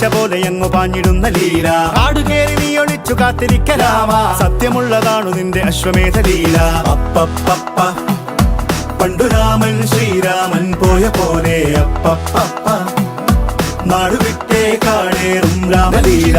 പച്ച പോലെ അങ്ങു പാഞ്ഞിടുന്ന ലീല. ആടുകേറി നീ ഒളിച്ചു കാത്തിരിക്കലാമ, സത്യമുള്ളതാണു നിന്റെ അശ്വമേധ ലീല. അപ്പപ്പ പണ്ടു രാമൻ ശ്രീരാമൻ പോയ പോലെ അപ്പപ്പ നാടുവിട്ടേ കാടേറും രാമലീല.